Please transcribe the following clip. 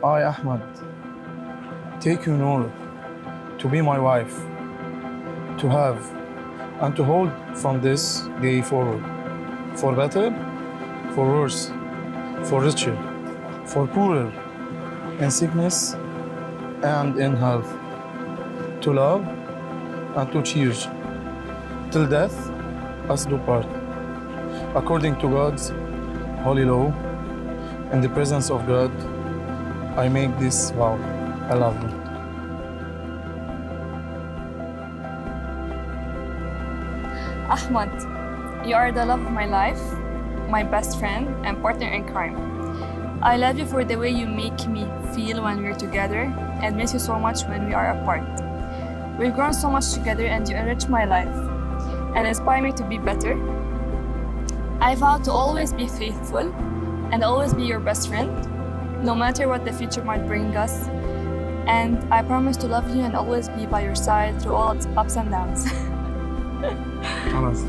I, Ahmed, take you, Noor, to be my wife, to have and to hold from this day forward, for better, for worse, for richer, for poorer, in sickness and in health, to love and to cheers, till death us do part, according to God's holy law, in the presence of God, I make this vow. I love you. Ahmad, you are the love of my life, my best friend and partner in crime. I love you for the way you make me feel when we're together and miss you so much when we are apart. We've grown so much together and you enrich my life and inspire me to be better. I vow to always be faithful and always be your best friend, no matter what the future might bring us. And I promise to love you and always be by your side through all its ups and downs. خلاص.